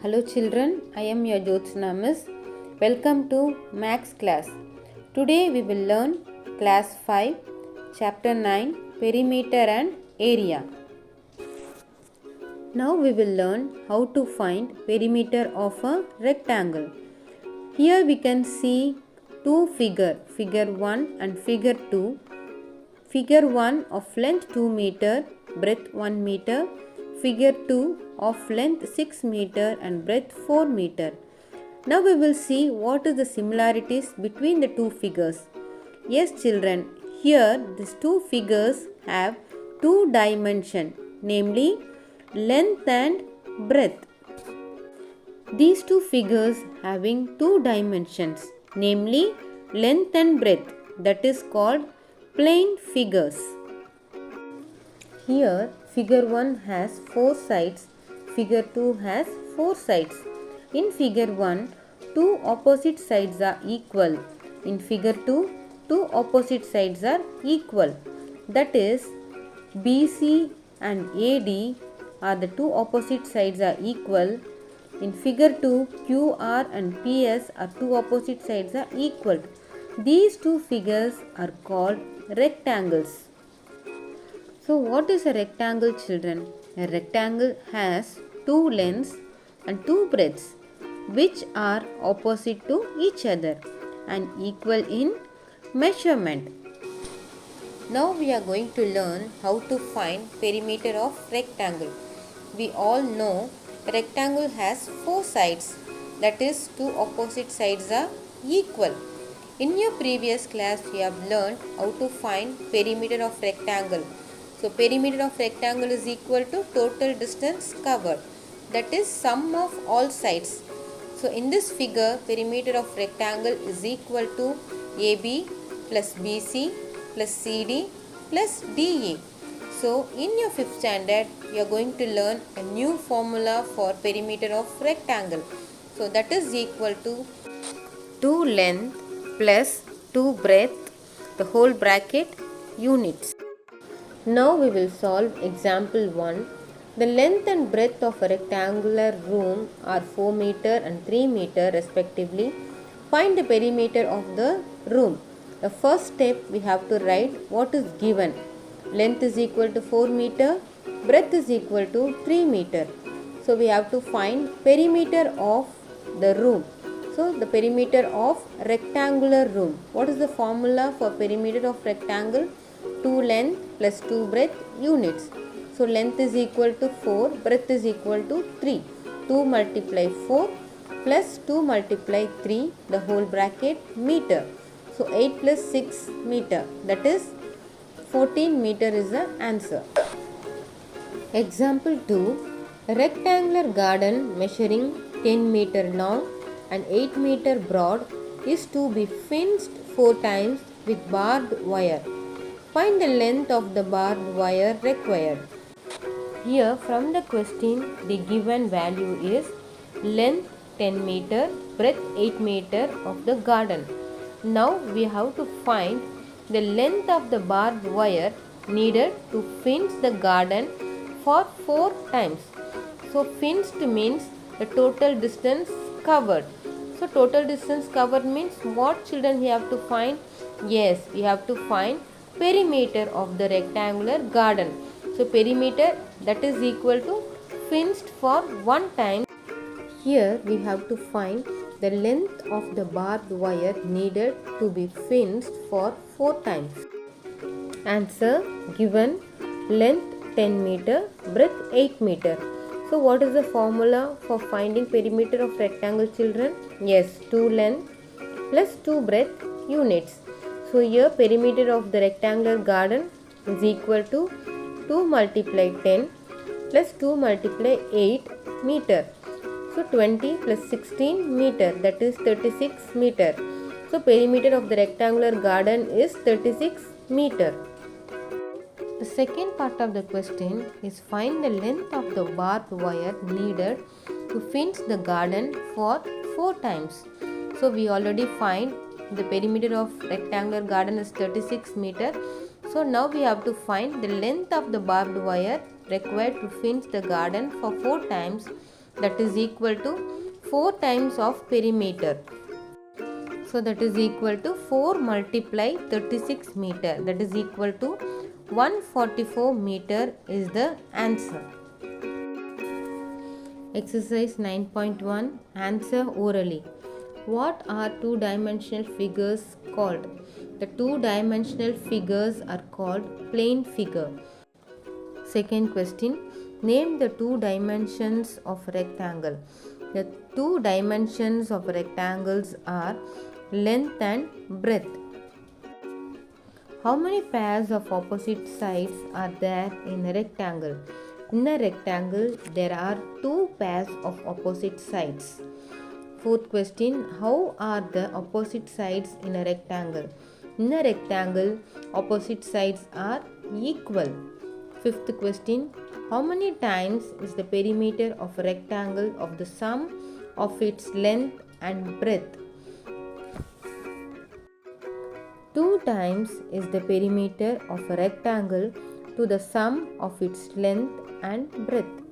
Hello children, I am your Jyotsna Miss. Welcome to Max class. Today we will learn class 5, chapter 9, Perimeter and Area. Now we will learn how to find perimeter of a rectangle. Here we can see two figures, figure 1 and figure 2. Figure 1 of length 2 meter, breadth 1 meter. Figure 2 of length 6 meter and breadth 4 meter. Now we will see what is the similarities between the two figures. Yes children, here these two figures have two dimensions, namely length and breadth. These two figures having two dimensions, namely length and breadth, that is called plane figures. Here figure 1 has 4 sides, figure 2 has 4 sides. In figure 1, two opposite sides are equal. In figure 2, two opposite sides are equal. That is, BC and AD are the two opposite sides are equal. In figure 2, QR and PS are two opposite sides are equal. These two figures are called rectangles. So what is a rectangle children? A rectangle has two lengths and two breadths which are opposite to each other and equal in measurement. Now we are going to learn how to find perimeter of rectangle. We all know a rectangle has 4 sides, that is two opposite sides are equal. In your previous class you have learned how to find perimeter of rectangle. So perimeter of rectangle is equal to total distance covered, that is sum of all sides. So in this figure, perimeter of rectangle is equal to AB plus BC plus CD plus DE. So in your 5th standard, you are going to learn a new formula for perimeter of rectangle. So that is equal to 2 length plus 2 breadth, the whole bracket units. Now we will solve example 1. The length and breadth of a rectangular room are 4 meter and 3 meter respectively. Find the perimeter of the room. The first step we have to write what is given. Length is equal to 4 meter, breadth is equal to 3 meter. So we have to find perimeter of the room. So the perimeter of rectangular room. What is the formula for perimeter of rectangle? 2 length plus 2 breadth units. So length is equal to 4, breadth is equal to 3. 2 multiply 4 plus 2 multiply 3, the whole bracket meter. So 8 plus 6 meter, that is 14 meter is the answer. Example 2. A rectangular garden measuring 10 meter long and 8 meter broad is to be fenced 4 times with barbed wire. Find the length of the barbed wire required. Here from the question the given value is length 10 meter, breadth 8 meter of the garden. Now we have to find the length of the barbed wire needed to fence the garden for 4 times. So fenced means the total distance covered. So total distance covered means what children we have to find? Yes, we have to find perimeter of the rectangular garden. So perimeter, that is equal to fenced for 1 time. Here we have to find the length of the barbed wire needed to be fenced for 4 times. Answer given, length 10 meter, breadth 8 meter. So what is the formula for finding perimeter of rectangle children? Yes, 2 length plus 2 breadth units. So here perimeter of the rectangular garden is equal to 2 multiply 10 plus 2 multiply 8 meter. So 20 plus 16 meter, that is 36 meter. So perimeter of the rectangular garden is 36 meter. The second part of the question is find the length of the barbed wire needed to fence the garden for 4 times. So we already find the perimeter of rectangular garden is 36 meter. So now we have to find the length of the barbed wire required to fence the garden for 4 times. that is equal to 4 times of perimeter. So that is equal to 4 multiply 36 meter, that is equal to 144 meter is the answer. Exercise 9.1, answer orally. What are two-dimensional figures called? The two-dimensional figures are called plane figure. Second question, name the two dimensions of rectangle. The two dimensions of rectangles are length and breadth. How many pairs of opposite sides are there in a rectangle? In a rectangle, there are two pairs of opposite sides. Fourth question, how are the opposite sides in a rectangle? In a rectangle, opposite sides are equal. Fifth question, how many times is the perimeter of a rectangle of the sum of its length and breadth? 2 times is the perimeter of a rectangle to the sum of its length and breadth.